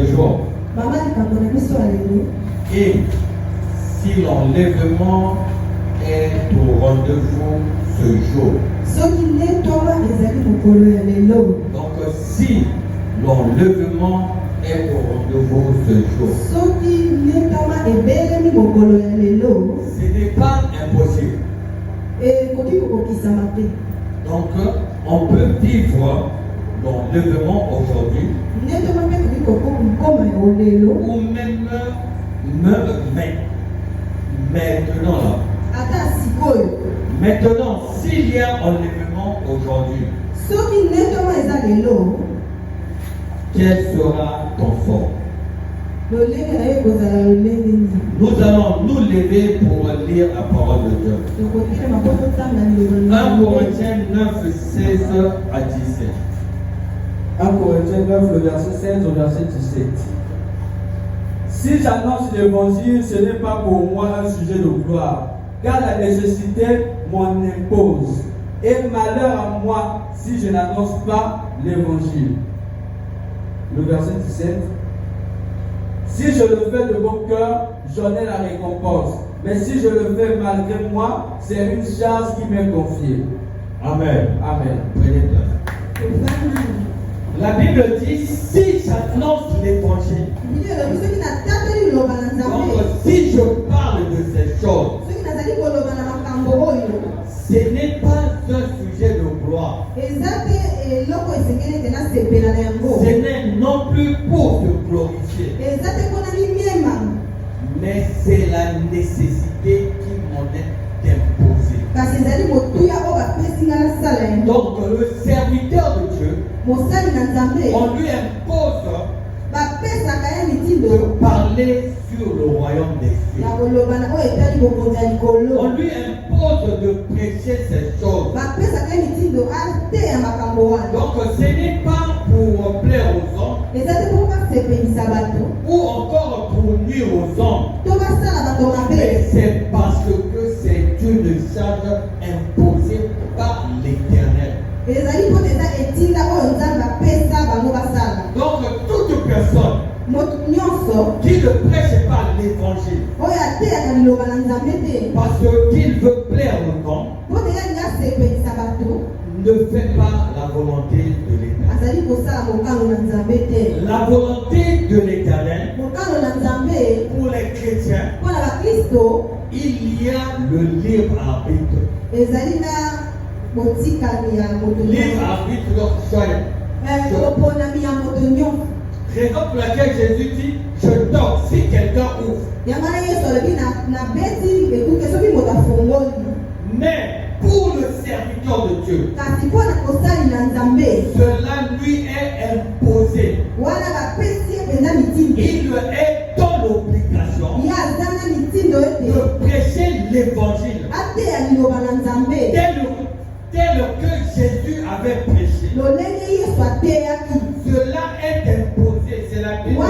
jour. Et si l'enlèvement est au rendez-vous ce jour. Donc si l'enlèvement est au rendez-vous ce jour, ce n'est pas impossible. Donc on peut vivre l'enlèvement aujourd'hui ou même maintenant là. Maintenant, s'il y a enlèvement aujourd'hui, quelle sera ton sort? Nous allons nous lever pour lire la parole de Dieu. 1 Corinthiens 9, 16 à 17. 1 Corinthiens 9, le verset 16 au verset 17. Si j'annonce l'évangile, ce n'est pas pour moi un sujet de gloire, car la nécessité m'en impose. Et malheur à moi si je n'annonce pas l'évangile. Le verset 17. Si je le fais de bon cœur, j'en ai la récompense. Mais si je le fais malgré moi, c'est une charge qui m'est confiée. Amen. Amen. Prenez place. La Bible dit, si j'annonce l'évangile, donc si je parle de ces choses, ce n'est pas un sujet de gloire. Ce n'est non plus pour se glorifier. Mais c'est la nécessité qui m'en est imposée. Donc le serviteur de Dieu, on lui impose de parler sur le royaume des cieux. On lui impose de prêcher ces choses. Donc ce n'est pas pour plaire aux hommes ou encore pour nuire aux hommes, mais c'est parce que c'est une charge imposée par l'Éternel. Donc toute personne qui ne prêche pas l'évangile parce qu'il veut plaire aux hommes ne fait pas la volonté de l'Éternel. La volonté de l'Éternel pour les chrétiens, il y a le libre arbitre. Libre arbitre, raison pour laquelle Jésus dit, je dors si quelqu'un ouvre. Mais pour le serviteur de Dieu, cela lui est imposé. Il est dans l'obligation de prêcher l'évangile tel que Jésus avait prêché. Cela est imposé, c'est la Bible.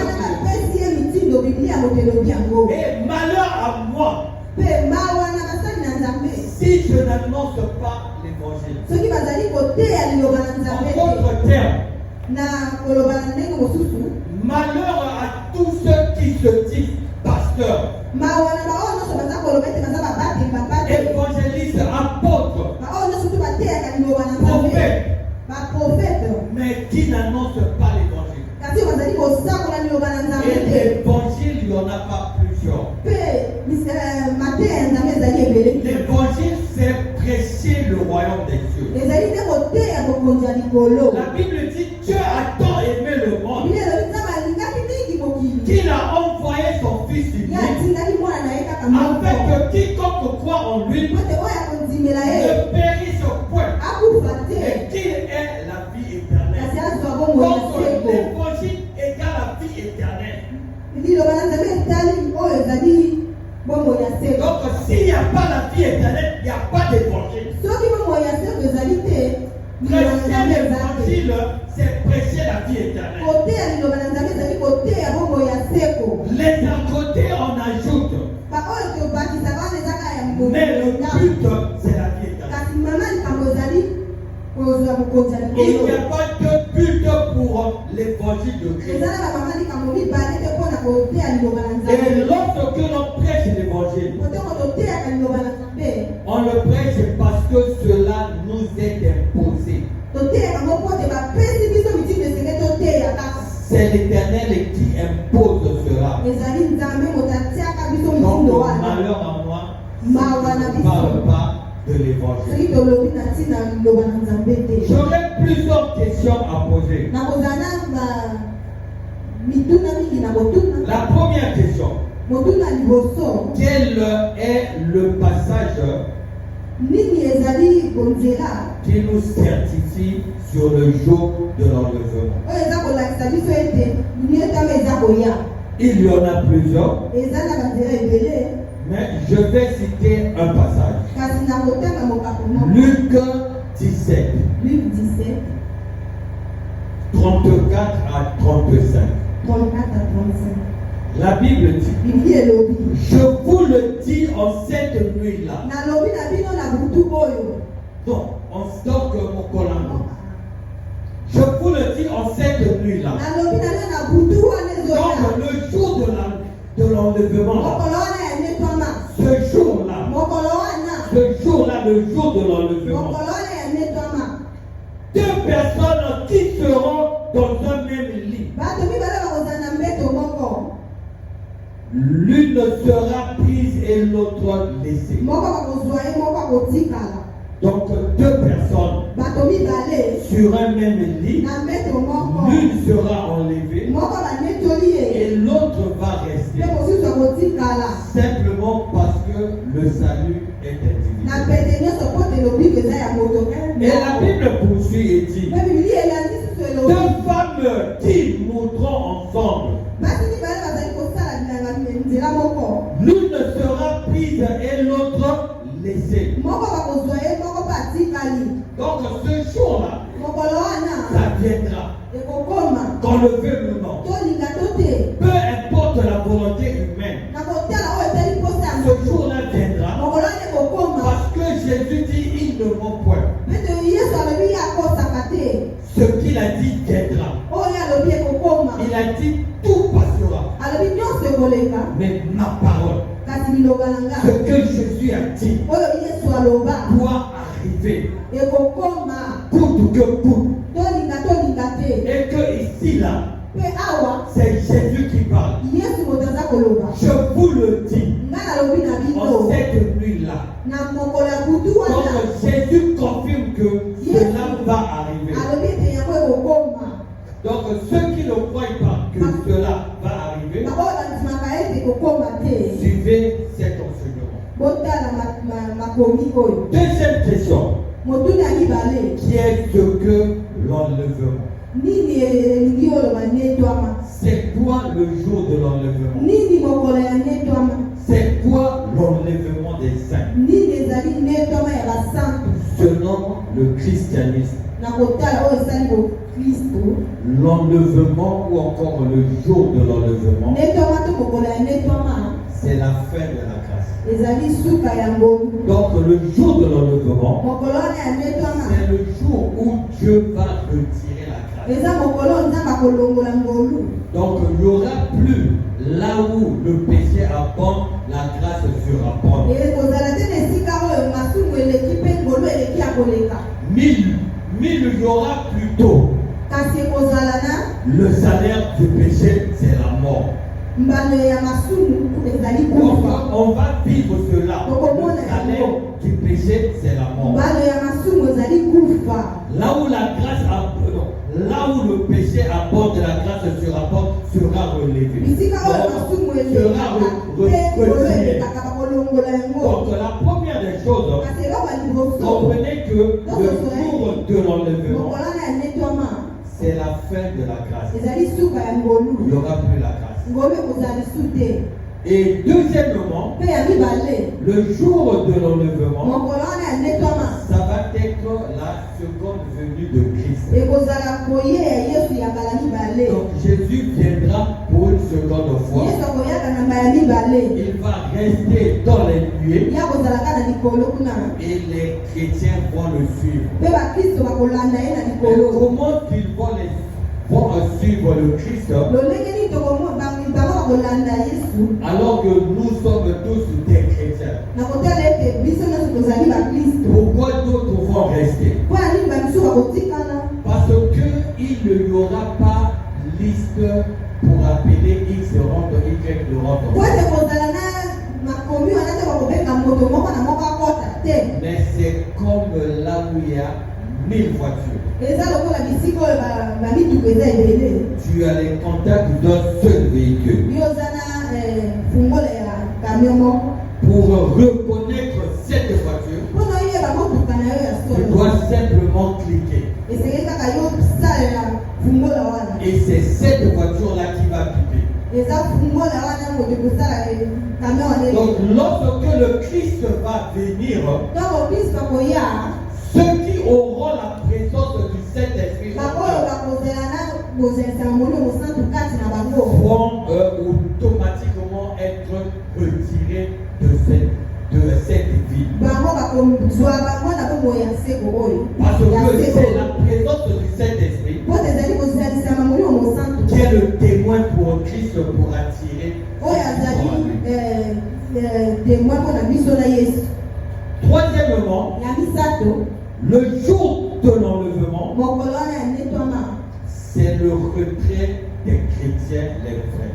Et malheur à moi si je n'annonce pas l'évangile. En d'autres termes, malheur à tous ceux qui se disent pasteurs, évangélistes, apôtres, prophètes, mais qui n'annoncent pas l'évangile. Et l'évangile, il n'y en a pas plusieurs. L'évangile, c'est prêcher le royaume des cieux. La Bible dit Dieu a tant aimé le monde qu'il a envoyé son Fils unique afin que quiconque croit en lui ne périsse point et qu'il ait la vie éternelle. Donc l'évangile égale la vie éternelle. Donc s'il n'y a pas la vie éternelle, il n'y a pas d'évangile. Prêcher l'évangile, c'est prêcher la vie éternelle. Les à côté, on ajoute. Mais le but, c'est la vie éternelle. Il n'y a pas de but pour l'évangile de Christ. Et lorsque l'on prêche l'évangile, on le prêche parce que cela nous est imposé. C'est l'Éternel qui impose cela. Donc, malheur à moi, si je ne parle pas de l'évangile. J'aurais plusieurs questions à poser. La première question. Quel est le passage qui nous certifie sur le jour de l'enlèvement? Il y en a plusieurs, mais je vais citer un passage. Luc 17, 34 à 35. La Bible dit, je vous le dis en cette nuit-là. Non, on stocke mon collant. Je vous le dis en cette nuit-là. Donc le jour de l'enlèvement, ce jour-là, le jour de l'enlèvement, deux personnes qui seront dans un même lit. L'une sera prise et l'autre laissée. Donc deux personnes sur un même lit, l'une sera enlevée et l'autre va rester. Simplement parce que le salut est individuel. Et la Bible poursuit et dit, deux femmes qui mourront ensemble, l'une sera prise et l'autre laissée. Donc ce jour-là, ça viendra. Qu'on le veuille ou non. Peu importe la volonté humaine, ce jour-là viendra. Parce que Jésus dit, il ne ment point. Ce qu'il a dit viendra. Il a dit, tout passera. Mais ma parole, ce que Jésus a dit, doit arriver. Coûte que coûte. Et que ici, là, c'est Jésus qui parle. Je vous le dis, en cette nuit-là. Donc Jésus confirme que cela va arriver. Donc ceux qui ne croient pas que cela va arriver, suivez cet enseignement. Deuxième question. Qui est ce que l'enlèvement? C'est quoi le jour de l'enlèvement? C'est quoi l'enlèvement des saints? Selon le christianisme, l'enlèvement ou encore le jour de l'enlèvement, c'est la fin de la grâce. Donc le jour de l'enlèvement, c'est le jour où Dieu va retirer la grâce. Donc il n'y aura plus là où le péché abonde, la grâce surabonde. Mais il y aura plutôt le salaire du péché, c'est la mort. On va vivre cela. Le salaire du péché, c'est la mort. Là où la grâce abonde, là où le péché abonde, la grâce surabonde, sera relevée. Sera retirée. Donc la première des choses, comprenez que le jour de l'enlèvement, c'est la fin de la grâce. Il n'y aura plus la grâce. Et deuxièmement, le jour de l'enlèvement, ça va être la seconde venue de Christ. Donc Jésus viendra pour une seconde fois. Il va rester dans les nuées et les chrétiens vont le suivre. Et comment ils vont suivre le Christ? alors que nous sommes tous des chrétiens, pourquoi d'autres vont rester? Parce qu'il n'y aura pas liste pour appeler X rentre, Y le rentre. Mais c'est comme là où il y a 1000 voitures. Tu as les contacts d'un seul véhicule. Pour reconnaître cette voiture, tu dois simplement cliquer. Et c'est cette voiture-là qui va piper. Donc lorsque le Christ va venir, ceux qui auront la présence du Saint-Esprit vont automatiquement être retirés de cette vie. Parce que c'est la présence du Saint-Esprit qui est le témoin pour Christ pour attirer. Troisièmement, le jour de l'enlèvement, c'est le retrait des chrétiens les vrais.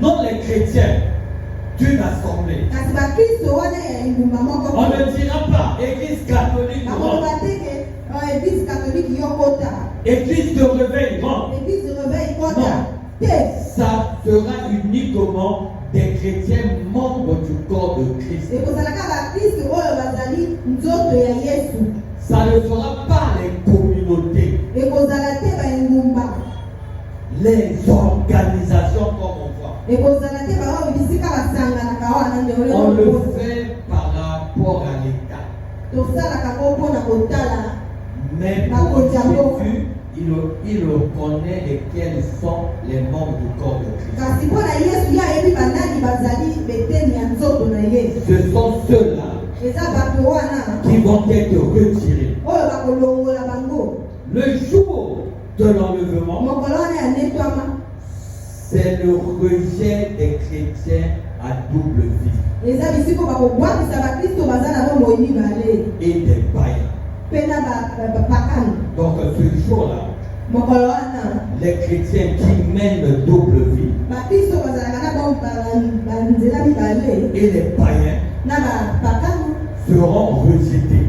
Non les chrétiens d'une assemblée. On ne dira pas église catholique grande, église de réveil grande. Non, ça sera uniquement des chrétiens membres du corps de Christ. Ça ne sera pas les communautés, les organisations comme on voit. On le fait par rapport à l'État. Mais pour Jésus, il reconnaît lesquels sont les membres du corps de Christ. Ce sont ceux-là qui vont être retirés. Le jour de l'enlèvement, c'est le rejet des chrétiens à double vie et des païens. Donc ce jour-là, les chrétiens qui mènent double vie et les païens seront rejetés.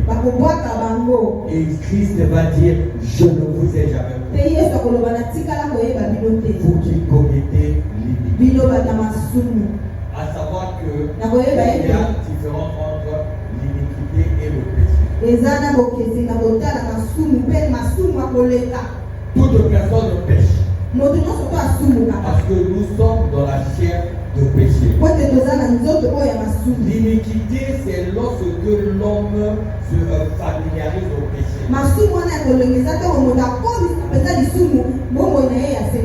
Et Christ va dire, je ne vous ai jamais connu. Vous qui commettez l'iniquité. À savoir que il y a différence entre l'iniquité et le péché. Toute personne pêche. Parce que nous sommes dans la chair de péché. L'iniquité, c'est lorsque l'homme se familiarise au péché.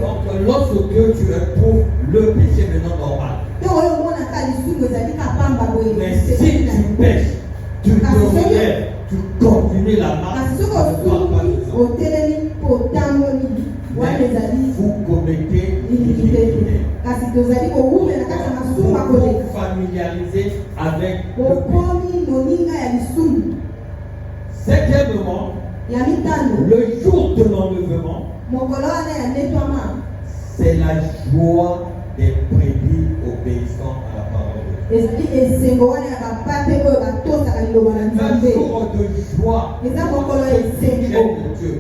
Donc lorsque tu éprouves le péché maintenant normal. Mais si tu pêches, tu te relèves, tu continues la marche, vous commettez l'iniquité. Vous vous familiarisez avec le péché. Cinquièmement, le jour de l'enlèvement, c'est la joie des brebis obéissant à la parole de Dieu. Un jour de joie de Dieu.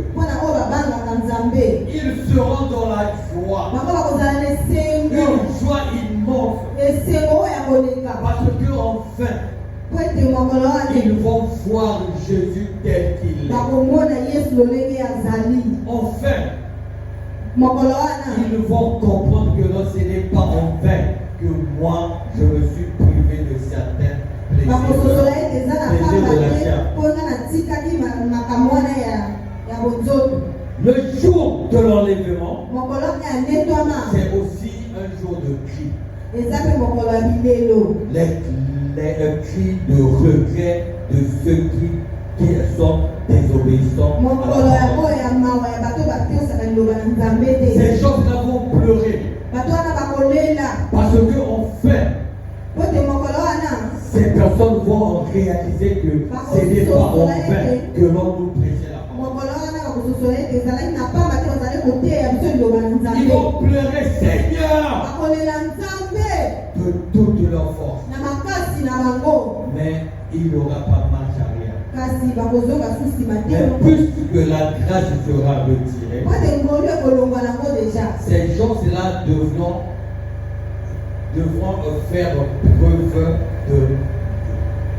Ils seront dans la joie. Une joie immense. Parce que enfin, ils vont voir Jésus tel qu'il est. Enfin, ils vont comprendre que non, ce n'est pas en vain que moi je me suis privé de certains plaisirs de la chair. Le jour de l'enlèvement, c'est aussi un jour de cri. Les cris de regret de ceux qui qu'ils sont désobéissants à la parole. Ces choses-là vont pleurer. Parce qu'on fait. Ces personnes vont réaliser que ce n'est pas en vain que l'on nous prêchait la parole. Ils vont pleurer, Seigneur, de toute leur force. Mais il n'y aura pas marche arrière. Mais puisque la grâce sera retirée, ces gens-là devront faire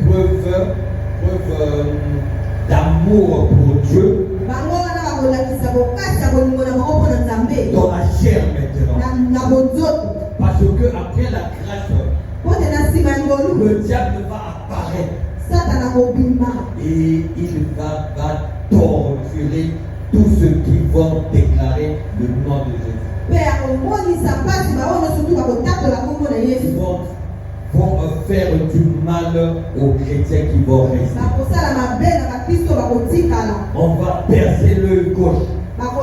preuve d'amour pour Dieu dans la chair maintenant. Parce que après la grâce, le diable va apparaître et il va torturer tous ceux qui vont déclarer le nom de Jésus. Ils vont faire du mal aux chrétiens qui vont rester. On va percer l'œil gauche. On va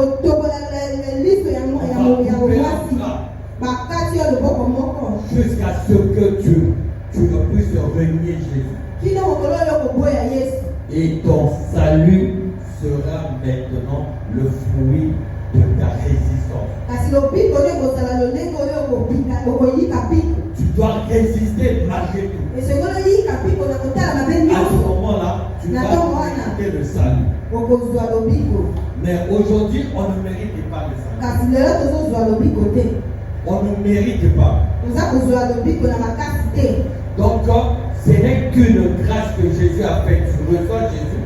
jusqu'à ce que tu puisses renier Jésus. Et ton salut sera maintenant le fruit de ta résistance. Tu dois résister malgré tout. À ce moment-là, tu vas mériter le salut. Mais aujourd'hui, on ne mérite pas le salut. On ne mérite pas. Donc, ce n'est qu'une grâce que Jésus a faite. Tu reçois Jésus.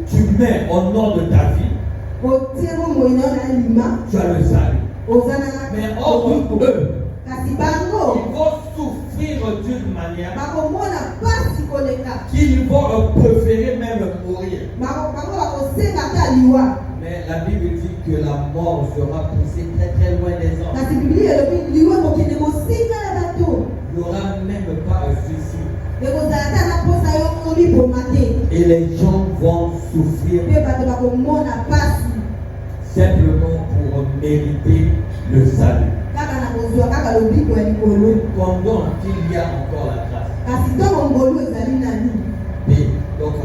Tu mets au nom de ta vie. Tu as le salut. Mais autres eux, ils vont souffrir d'une manière qu'ils vont préférer même mourir. Mais la Bible dit que la mort sera poussée très très loin des hommes. Il n'y aura même pas un suicide. Et les gens vont souffrir simplement pour mériter le salut. Pendant qu'il y a encore la grâce. Donc,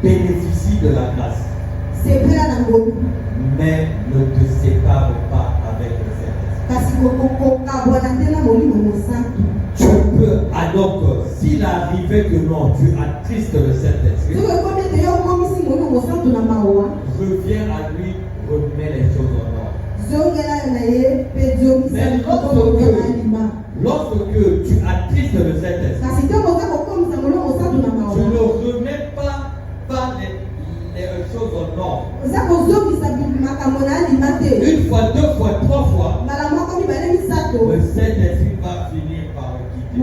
bénéficie de la grâce. Mais ne te sépare pas avec le Saint-Esprit. Tu peux, alors s'il arrivait que non, tu attristes le Saint-Esprit, reviens à lui, remets les choses en ordre. Mais lorsque tu attristes le Saint-Esprit, tu ne remets pas les choses en ordre. Une fois, deux fois, trois fois, le Saint-Esprit va finir par quitter.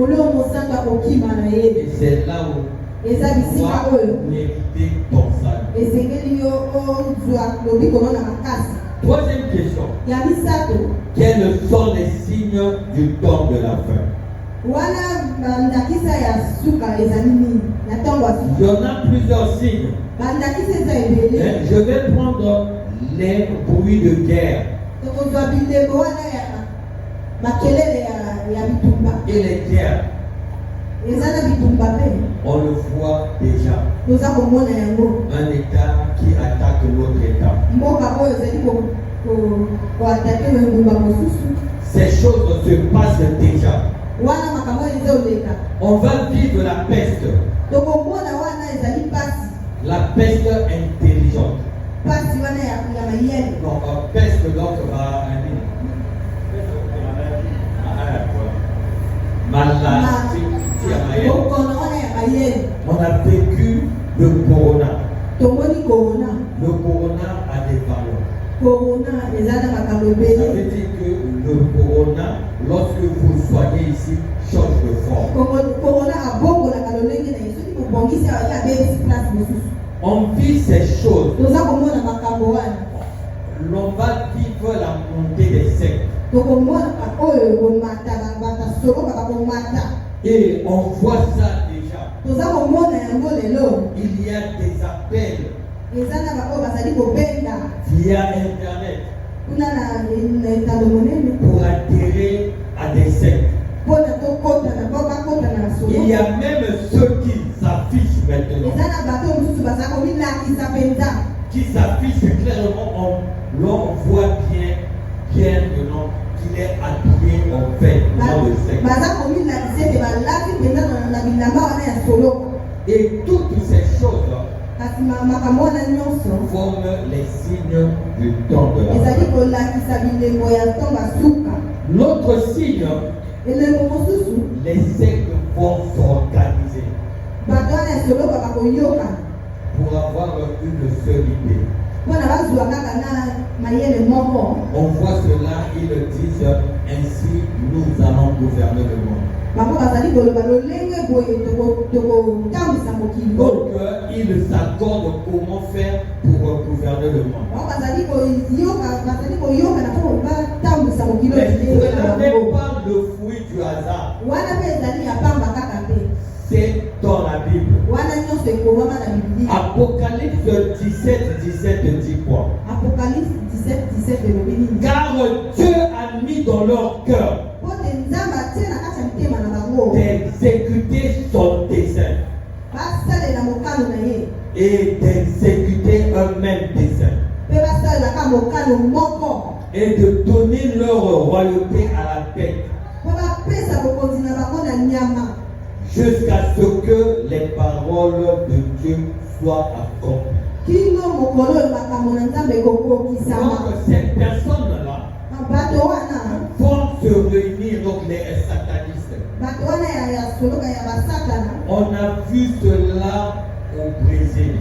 Et c'est là où tu dois mériter ton salut. Troisième question. Quels sont les signes du temps de la fin? Il y en a plusieurs signes. Je vais prendre les bruits de guerre et les guerres. On le voit déjà. Un État qui attaque l'autre État. Ces choses se passent déjà. On va vivre la peste. La peste intelligente. Donc, peste donc maladie. On a vécu le corona. Le corona a des valeurs. Ça veut dire que le corona, lorsque vous soignez ici, change de forme. On vit ces choses. L'on va vivre la montée des sectes. Et on voit ça déjà. Il y a des appels via Internet pour adhérer à des sectes. Il y a même ceux qui s'affichent maintenant, qui s'affichent clairement, l'on voit bien qu'il est appuyé en fait dans le secte. Et toutes ces choses forment les signes du temps de la fin. L'autre signe, les sectes vont s'organiser pour avoir une seule idée. On voit cela, ils disent ainsi nous allons gouverner le monde. Donc ils s'accordent comment faire pour gouverner le monde. Mais cela n'est pas le fruit du hasard. C'est dans la Bible. Apocalypse 17 dit quoi? Car Dieu a mis dans leur cœur d'exécuter son dessein et d'exécuter un même dessein et de donner leur royauté à la tête jusqu'à ce que les paroles de Dieu soient accomplies. Donc ces personnes-là vont se réunir, donc les satanistes. On a vu cela au Brésil.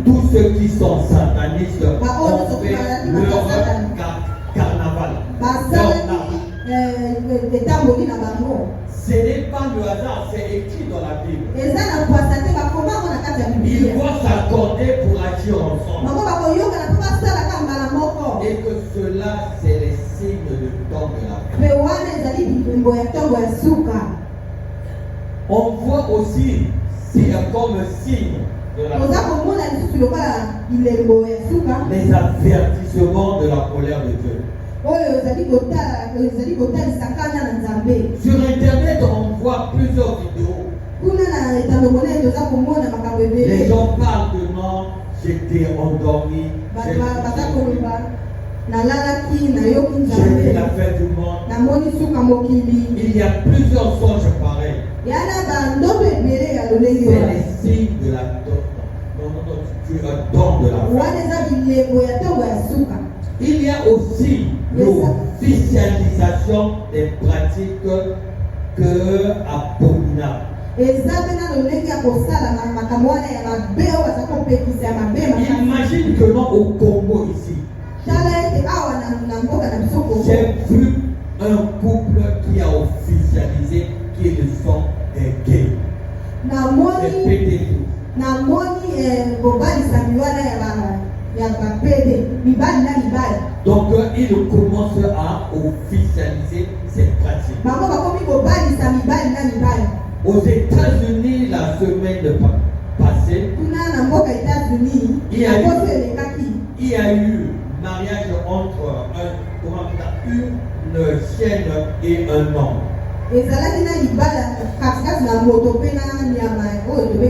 Tous ceux qui sont satanistes ont fait leur carnaval. Ce n'est pas le hasard, c'est écrit dans la Bible. Ils vont s'accorder pour agir ensemble. Et que cela, c'est les signes du temps de la fin. On voit aussi, comme signe de la fin, les avertissements de la colère de Dieu. Sur Internet, on voit plusieurs vidéos. Les gens parlent de non, j'étais endormi, j'ai fait la fête du monde. Il y a plusieurs songes pareils. C'est les signes de la don de la fin. Il y a aussi l'officialisation des pratiques abominables. Imagine que non, au Congo ici, j'ai vu un couple qui a officialisé qu'ils sont des gays. Des pédophiles. Donc il commence à officialiser ces pratiques. Aux États-Unis, la semaine passée, il y a eu mariage entre une chienne et un homme.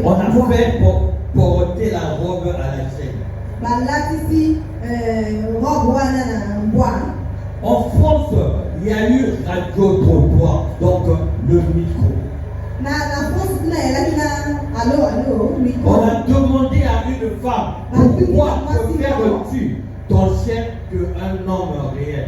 On a fait porter la robe à la chienne. En France, il y a eu radio-trottoir, donc le micro. On a demandé à une femme, pourquoi préfères-tu ton chien qu'un homme réel?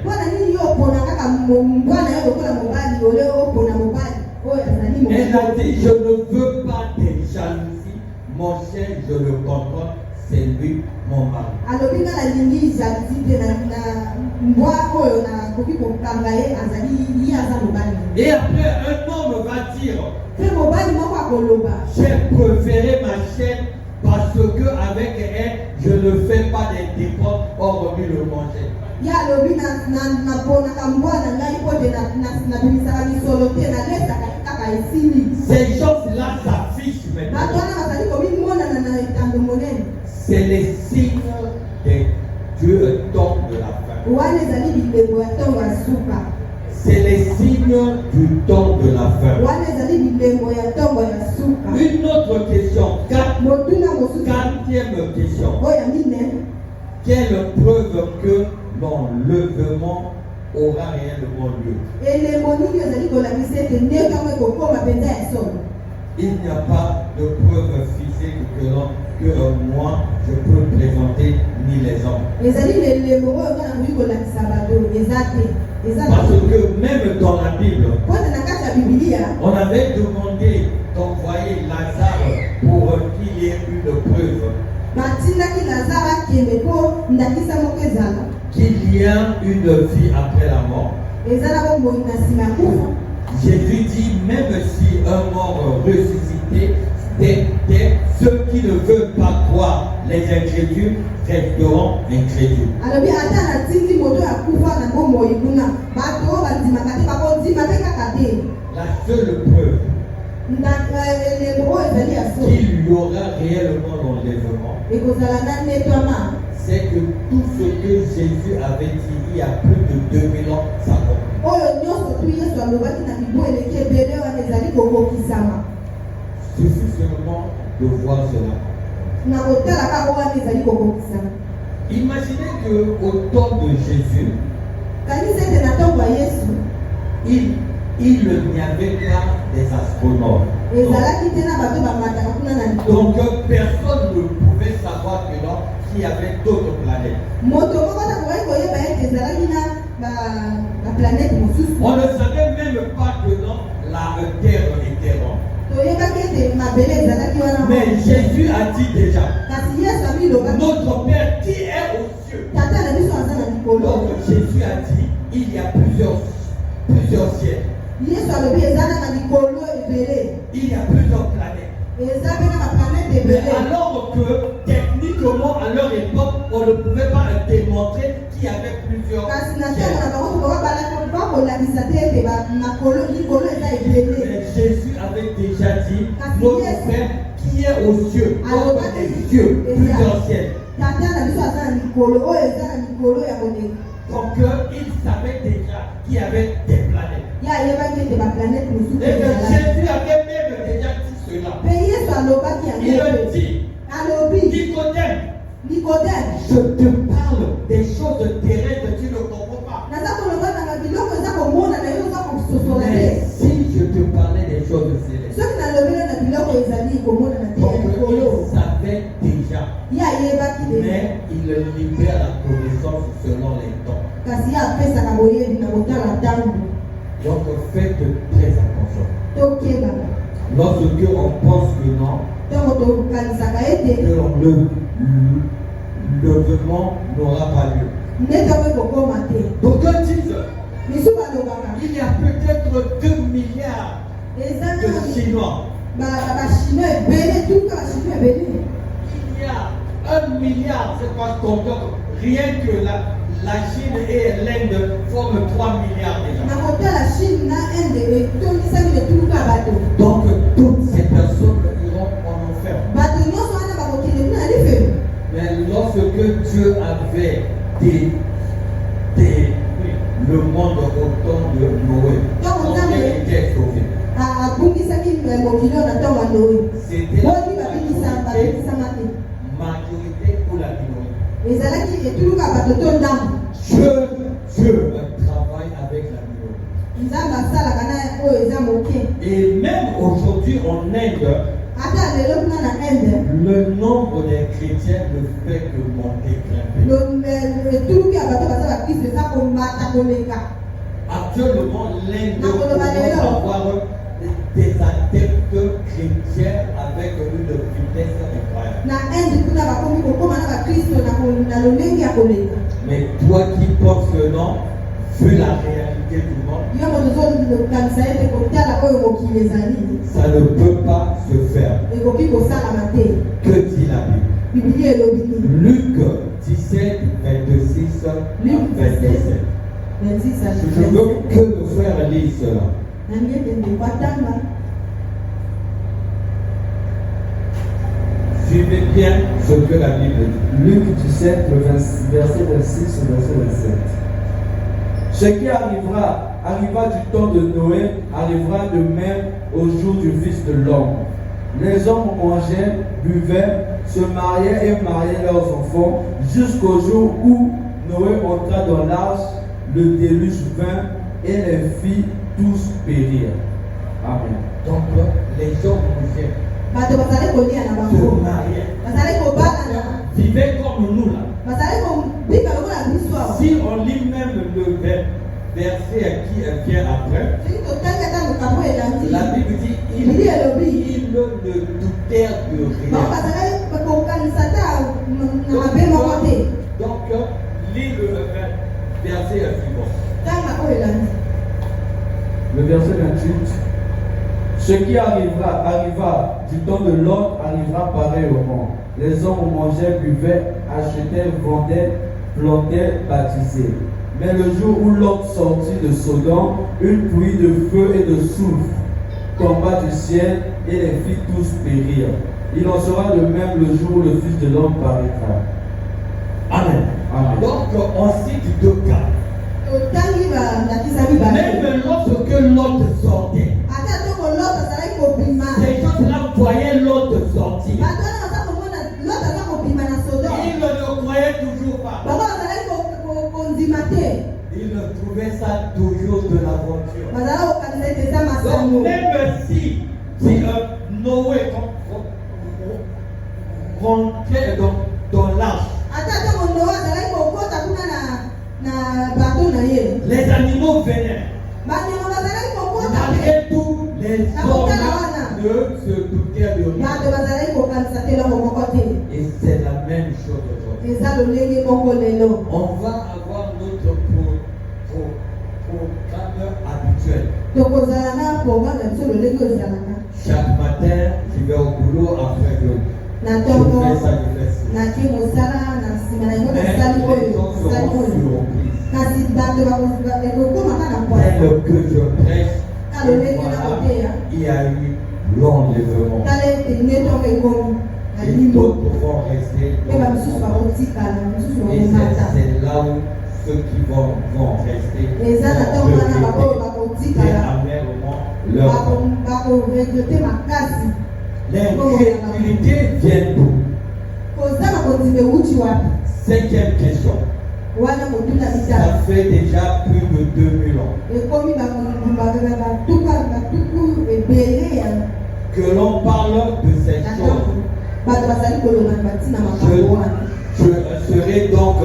Elle a dit, je ne veux pas des jalousies, mon chien je le contrôle, c'est lui mon mari. Et après un homme va dire, j'ai préféré ma chienne parce que avec elle je ne fais pas des dépenses hormis le manger. Ces choses-là s'affichent maintenant. C'est les signes des Dieu temps de la fin. C'est les signes du temps de la fin. Une autre question, quatrième question. Quelle preuve que l'enlèvement aura réellement lieu? Il n'y a pas de preuve physique que moi je peux présenter ni les hommes. Parce que même dans la Bible, on avait demandé d'envoyer Lazare pour qu'il y ait une preuve qu'il y a une vie après la mort. Jésus dit, même si un mort ressuscité, ceux qui ne veulent pas croire, les incrédules, resteront incrédules. La seule preuve qu'il y aura réellement l'enlèvement, c'est que tout ce que Jésus avait dit il y a plus de 2000 ans s'accomplit. Suffit seulement de voir cela. Imaginez qu'au temps de Jésus, il n'y avait pas des astronomes. Donc personne ne pouvait savoir que non, qu'il y avait d'autres planètes. On ne savait même pas que non, la Terre était ronde. Mais Jésus a dit déjà, notre Père qui est aux cieux. Donc Jésus a dit, il y a plusieurs ciels. Il y a plusieurs planètes. Mais alors que techniquement à leur époque, on ne pouvait pas démontrer qu'il y avait plusieurs ciels. Mais Jésus avait déjà dit, notre Père qui est aux cieux, notre des cieux, plusieurs ciels. Donc il savait déjà qu'il y avait des planètes. Et que Jésus avait même déjà dit cela. Il le dit, Nicodème, je te parle des choses terrestres, tu ne comprends pas. Mais si je te parlais des choses célestes, donc il savait déjà. Mais il libère la connaissance selon les temps. Donc faites très attention. Lorsque on pense que non, que l'enlèvement n'aura pas lieu. Donc ils disent, il y a peut-être 2 milliards de Chinois. Il y a 1 milliard, c'est pas compteur. Rien que la Chine et l'Inde forment 3 milliards déjà. Donc toutes ces personnes iront en enfer. Mais lorsque Dieu avait le monde au temps de Noé, combien était sauvé? C'était la majorité ou la minorité. Dieu travaille avec la minorité. Et même aujourd'hui en Inde, le nombre des chrétiens ne fait que monter, grimper. Actuellement, l'Inde commence à avoir des adeptes chrétiens avec une vitesse incroyable. Mais toi qui penses que non, vu la réalité du monde, ça ne peut pas se faire. Que dit la Bible? Luc 17, 26 à 27. 26 à 27. Je veux que le frère lise cela. Suivez bien ce que la Bible dit. Luc 17, verset 26 au verset 27. Ce qui arriva du temps de Noé, arrivera de même au jour du Fils de l'homme. Les hommes mangeaient, buvaient, se mariaient et mariaient leurs enfants, jusqu'au jour où Noé entra dans l'arche, le déluge vint et les filles tous périrent. Amen. Donc, les gens mangeaient, se mariaient, vivaient comme nous là. Si on lit même le verset qui vient après, la Bible dit ils ne doutèrent de rien. Donc, lis le verset suivant. Le verset 28. Ce qui arriva du temps de Lot arrivera pareillement. Les hommes mangeaient, buvaient, achetaient, vendaient, plantaient, baptisaient. Mais le jour où Lot sortit de Sodome, une pluie de feu et de soufre tomba du ciel et les filles tous périrent. Il en sera de même le jour où le Fils de l'homme paraîtra. Amen. Amen. Donc on cite deux cas. Même lorsque Lot sortait, ces gens-là voyaient Lot sortir. Ils ne croyaient toujours pas. Ils trouvaient ça toujours de l'aventure. Donc même si Noé rentrait dans l'arche, les animaux venaient. Malgré tout, les hommes ne se doutaient de rien. Et c'est la même chose aujourd'hui. On va avoir notre programme habituel. Chaque matin, je vais au boulot, après je fais ça, je fais ça. Mais les gens seront surpris. Tel que je prêche, il y a eu l'enlèvement. Et d'autres vont rester. Et c'est là où ceux qui vont rester et amèrement leur l'incrédulité vient d'où? Cinquième question. Ça fait déjà plus de 2000 ans que l'on parle de ces choses. Je serai donc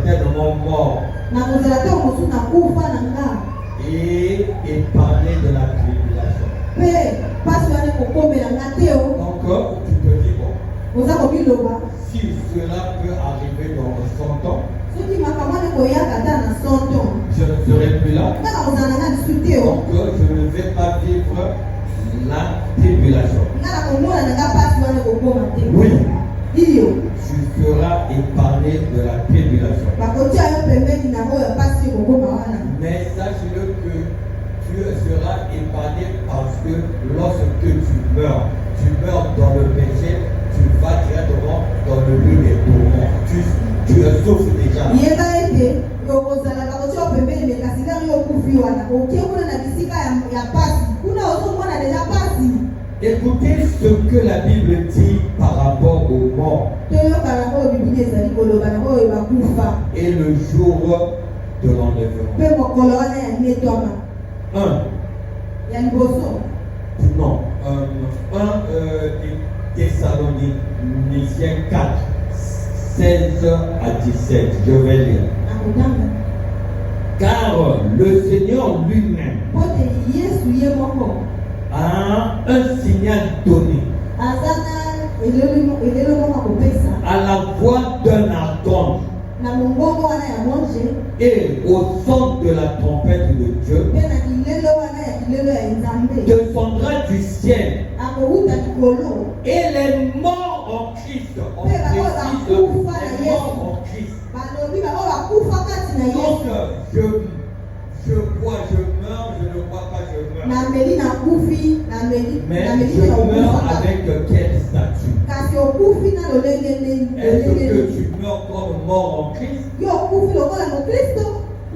certainement mort et parler de la tribulation. Donc tu te dis bon, si cela peut arriver dans 100 ans, je ne serai plus là. Donc je ne vais pas vivre la tribulation. Oui, tu seras épargné de la tribulation. Mais sache-le que tu seras épargné parce que lorsque tu meurs dans le péché, tu vas directement dans le lieu des tourments. Tu souffres déjà. Écoutez ce que la Bible dit par rapport aux morts et le jour de l'enlèvement. 1 Thessaloniciens 4, 16 à 17. Je vais lire. Car le Seigneur lui-même a un signal donné à la voix d'un archange Et au son de la trompette de Dieu, descendra du ciel. Et les morts en Christ, on précise les morts en Christ. Donc je bois, je meurs, je ne bois pas, je meurs. Mais je meurs avec quel statut? Est-ce que tu meurs comme mort en Christ?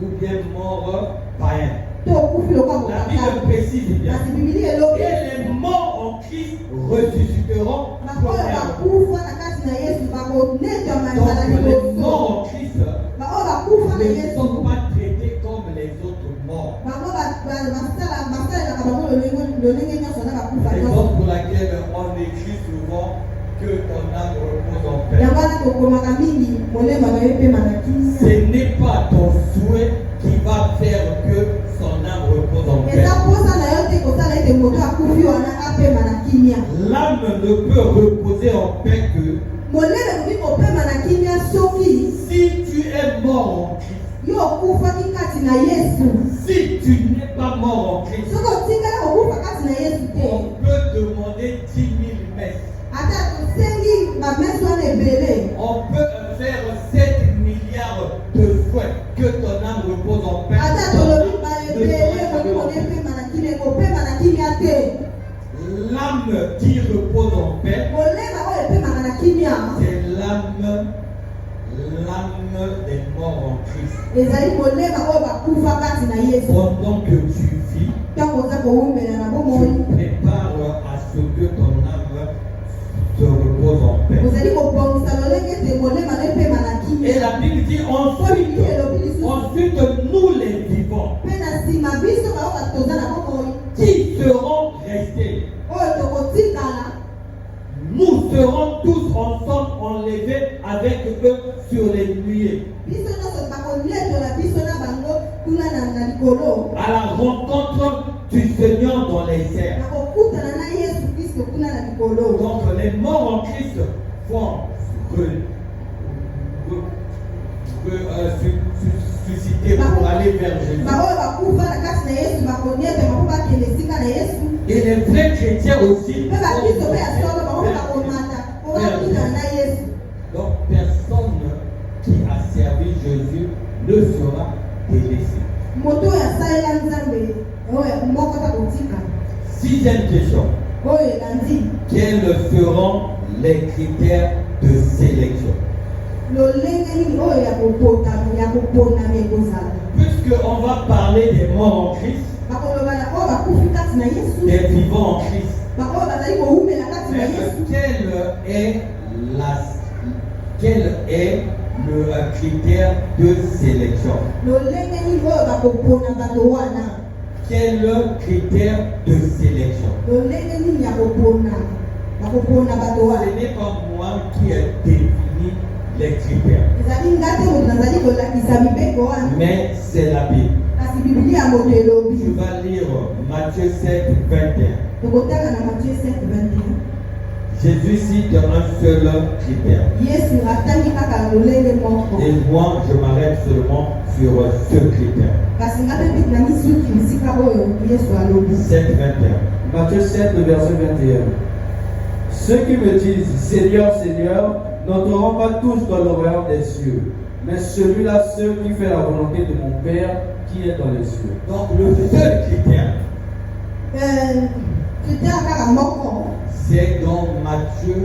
Ou bien mort païen? La Bible précise bien. Et les morts en Christ ressusciteront. Donc les morts en Christ ne sont pas traités comme les autres morts. Raison pour laquelle on écrit souvent que ton âme repose en paix. Ce n'est pas ton souhait qui va faire que son âme repose en paix. L'âme ne peut reposer en paix que si tu es mort en Christ. Si tu n'es pas mort en Christ, on peut demander 10 000 messes. On peut faire 7 milliards de souhaits que ton âme repose en paix. L'âme qui repose en paix, c'est l'âme des morts en Christ. Pendant que tu vis, tu prépares à ce que ton âme se repose en paix. Et la Bible dit ensuite nous les vivants qui seront restés, nous serons tous ensemble enlevés avec eux sur les nuées à la rencontre du Seigneur dans les airs. Donc les morts en Christ vont susciter pour aller vers Jésus. Et les vrais chrétiens aussi. Donc personne qui a servi Jésus ne sera délaissé. Sixième question. Quels seront les critères de sélection? Puisqu'on va parler des morts en Christ, des vivants en Christ, quel est le critère de sélection? Quel critère de sélection? Ce n'est pas moi qui ai défini les critères, mais c'est la Bible. Tu vas lire Matthieu 7, 21. Jésus cite un seul critère. Et moi, je m'arrête seulement sur ce critère. 7, 21. Matthieu 7, verset 21. Ceux qui me disent Seigneur, Seigneur, n'entreront pas tous dans le royaume des cieux, mais celui-là seul qui fait la volonté de mon Père qui est dans les cieux. Donc le seul critère, c'est dans Matthieu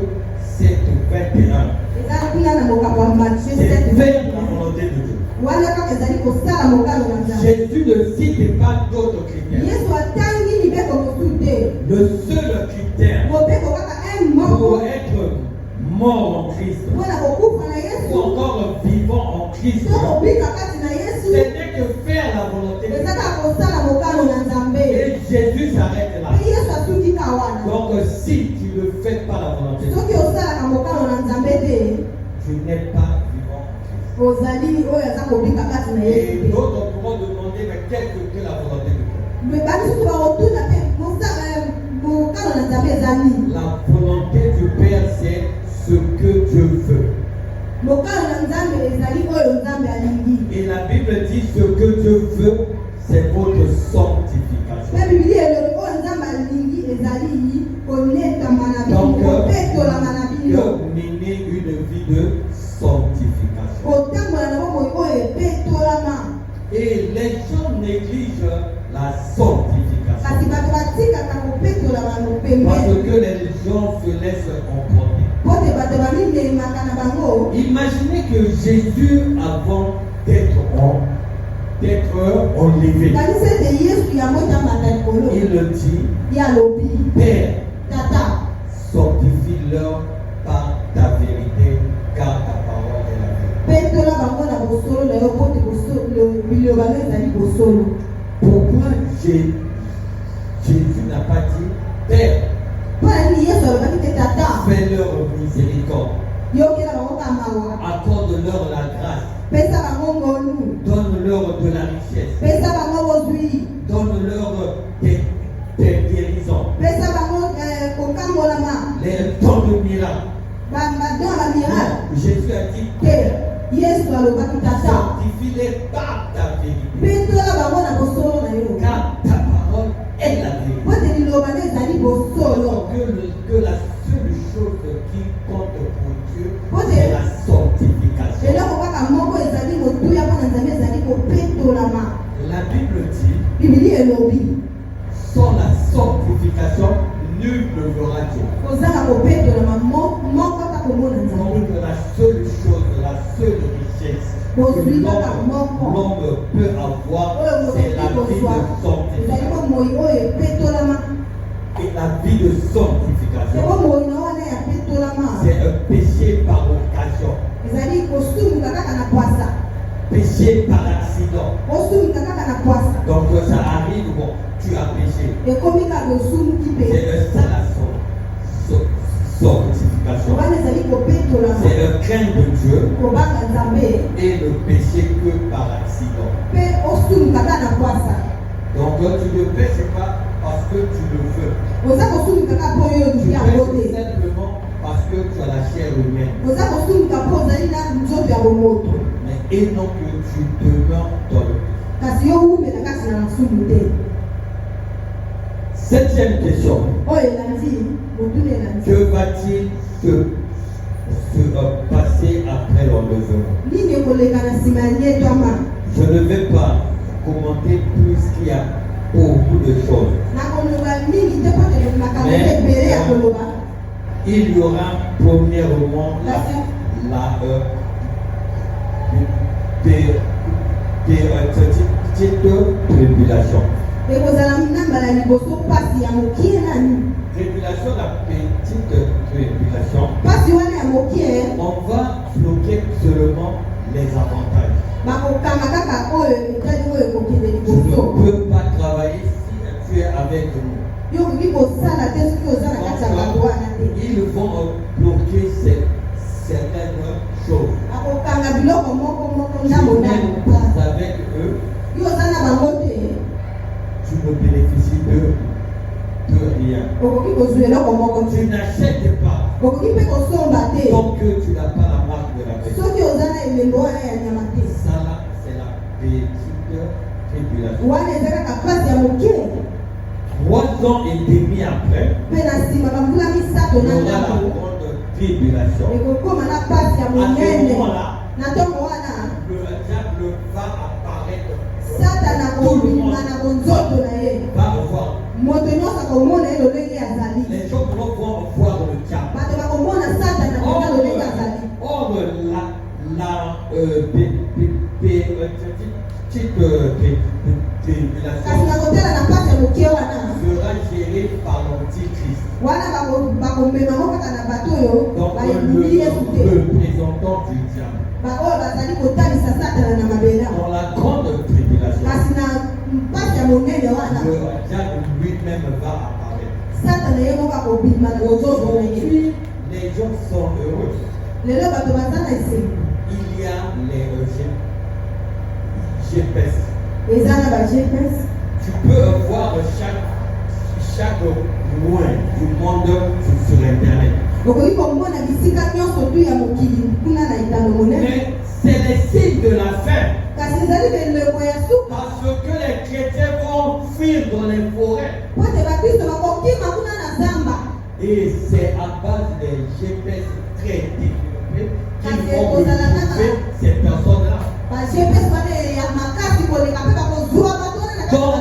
7, 21. C'est faire la volonté de Dieu. Jésus ne cite pas d'autres critères. Le seul critère pour être mort en Christ ou encore vivant en Christ, ce n'est que faire la volonté de Dieu. Et Jésus s'arrête là. Donc si tu ne fais pas la volonté de Dieu, tu n'es pas vivant en Christ. Et d'autres pourront demander mais qu'est-ce que la volonté de Dieu? La volonté du Père, c'est ce que Dieu veut. que Dieu veut, c'est votre sanctification. Donc, mener une vie de sanctification. Et les gens négligent la sanctification. Parce que les gens se laissent emporter. Imaginez que Jésus, avant d'être enlevé, il le dit, Père, sanctifie-leur par ta vérité, car ta parole est la vérité. Pourquoi Jésus n'a pas dit, Père, fais-leur miséricorde, accorde-leur la grâce, donne-leur de la richesse, donne-leur des guérisons, les dons de miracles. Jésus a dit, Père, sanctifie-les par ta vérité, car ta parole est la vérité. Que la seule chose qui compte pour Dieu, c'est la sanctification. La Bible dit, sans la sanctification, nul ne verra Dieu. Donc la seule chose, la seule richesse que l'homme peut avoir, c'est la vie de sanctification. Et la vie de sanctification, c'est un péché par occasion, péché par accident. Donc ça arrive, bon, tu as péché. C'est ça la sanctification. C'est le crainte de Dieu et le péché que par accident. Donc tu ne péches pas parce que tu le veux. Tu pèches simplement parce que tu as la chair humaine. Mais et non que tu demeures dans le péché. Septième question. Que va-t-il se passer après l'enlèvement? Je ne vais pas commenter plus qu'il y a beaucoup de choses. Mais il y aura premièrement la petite tribulation. Tribulation, la petite tribulation. On va bloquer seulement les avantages. Tu ne peux pas travailler si tu es avec nous. Ils vont bloquer certaines choses. Tu n'aimes pas avec eux. Tu ne bénéficies de rien. Tu n'achètes pas tant que tu n'as pas la marque de la paix. Ça là, c'est la petite tribulation. 3 ans et demi après, il y aura la grande tribulation. À ce moment-là, le diable va apparaître. Tout le monde va voir. Les gens vont voir le diable. Or, la petite tribulation sera gérée par l'Antichrist. Donc, le représentant du diable. Dans la grande tribulation, le diable lui-même va apparaître. Aujourd'hui, les gens sont heureux. Il y a les GPS. Tu peux voir chaque coin du monde sur Internet. Mais c'est les signes de la fin. Parce que les chrétiens vont fuir dans les forêts. Et c'est à base des GPS très développés qu'ils vont retrouver ces personnes-là. Donc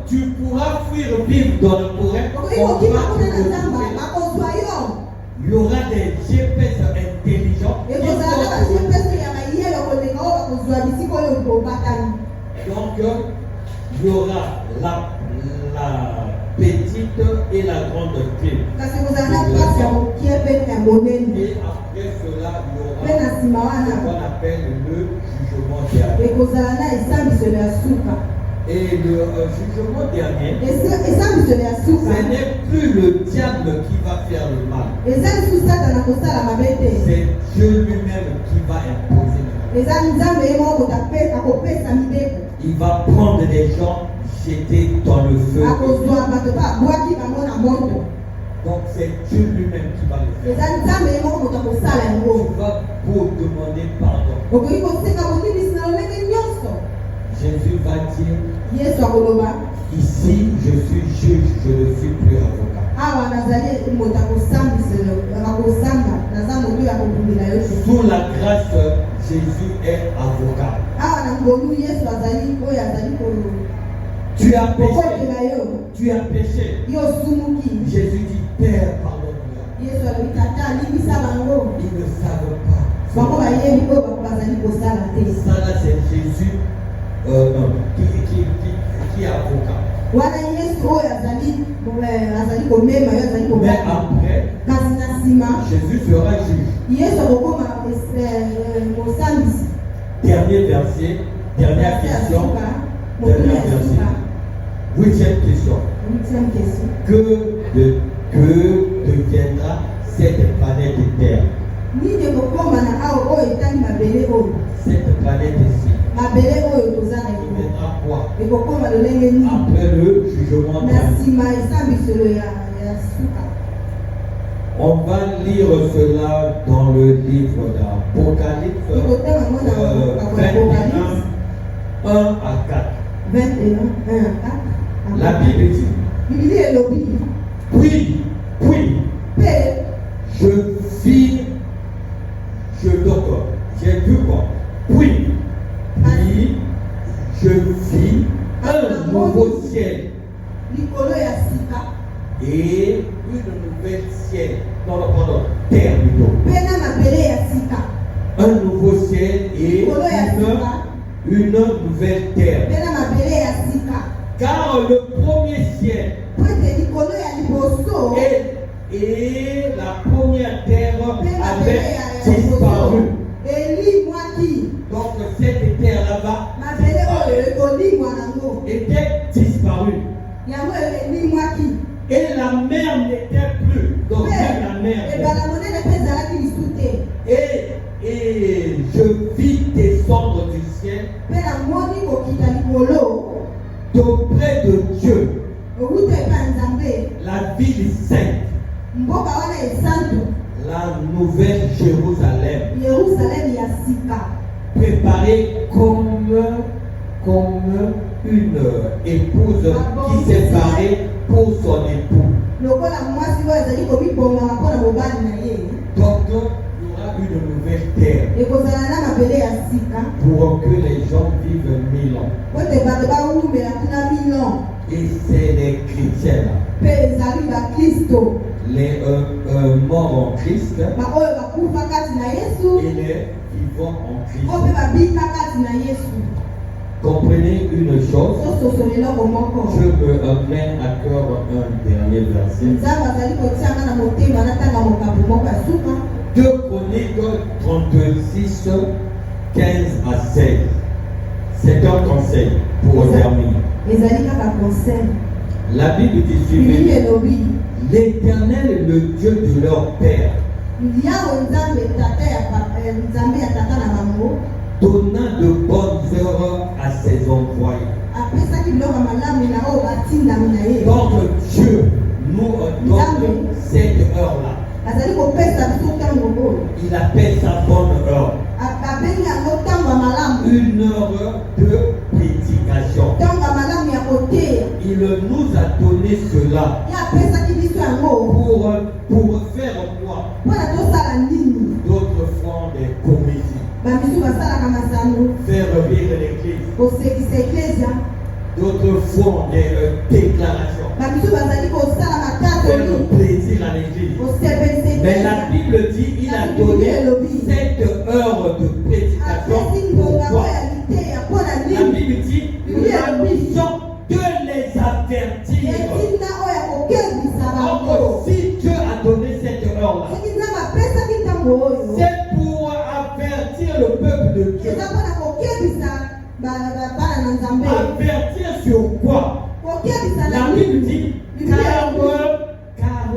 tu pourras fuir vivre dans le forêt. Il y aura des GPS intelligents. Donc il y aura la petite et la grande clé. Et après cela, il y aura ce qu'on appelle le jugement dernier. Et le jugement dernier, ce n'est plus le diable qui va faire le mal. C'est Dieu lui-même qui va imposer le mal. Il va prendre des gens, jeter dans le feu. Donc c'est Dieu lui-même qui va le faire. Il va vous demander pardon. Jésus va dire, ici je suis juge, je ne suis plus avocat. Sous la grâce, Jésus est avocat. Tu as péché. Tu as péché. Jésus dit, Père, pardonne-moi. Ils ne savent pas. Ça là, c'est Jésus qui est avocat. Mais après, Jésus sera juge. Dernier verset, dernière question. Dernière verset. 8e question. Que deviendra cette planète Terre? Cette planète ici. Il deviendra quoi? Après le jugement dernier. On va lire cela dans le livre d'Apocalypse 21, 1 à 4. 21, 1 à 4. La Bible dit, puis, j'ai vu quoi? Puis, je vis un nouveau ciel et une nouvelle ciel. Pardon, terre plutôt. Un nouveau ciel et une nouvelle terre. Car le premier ciel et la première terre avaient disparu. Donc cette terre là-bas était disparue. Et la mer n'était plus. Donc même la mer. Et je vis descendre du ciel d'auprès de Dieu la ville sainte, la nouvelle Jérusalem, préparée comme une épouse qui s'est parée pour son époux. Donc une nouvelle terre pour que les gens vivent 1000 ans. Et c'est les chrétiens les morts en Christ et les vivants en Christ. Comprenez une chose, je me mets à cœur un dernier verset. 2 Chroniques 36, 15 à 16. C'est un conseil pour terminer. La Bible dit suivant: l'Éternel est le Dieu de leur père, donnant de bonnes heures à ses envoyés. Donc Dieu nous donne cette heure-là. Il appelle sa bonne heure. Une heure de prédication. Il nous a donné cela pour faire quoi? D'autres font des comédies. Faire rire l'église. D'autres font des déclarations. Faire plaisir à l'église. Mais la Bible dit il a donné 7 heures de prédication. Pourquoi? La Bible dit la mission de les avertir. Donc si Dieu a donné cette heure-là, c'est pour avertir le peuple de Dieu. Avertir sur quoi? La Bible dit car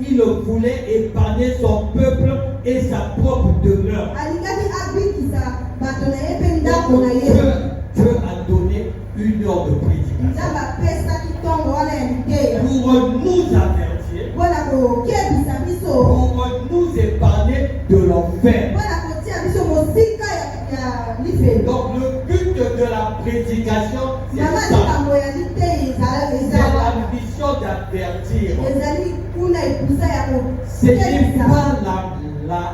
il voulait épargner son peuple et sa propre demeure. Dieu a donné 1 heure de prédication pour nous avertir, pour nous épargner de l'enfer. Donc le but de la prédication, c'est ça. C'est la mission d'avertir. Ce n'est pas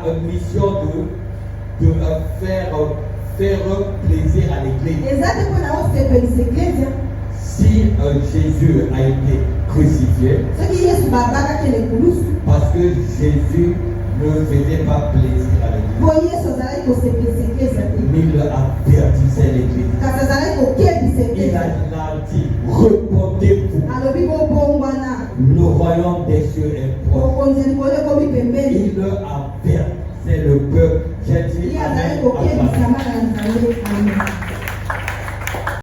la mission de faire plaisir à l'église. Si Jésus a été crucifié, parce que Jésus ne faisait pas plaisir à l'église, mais il avertissait l'église. Il a dit, repentez-vous, le royaume des cieux est proche. Il avertissait le peuple. J'ai dit amen.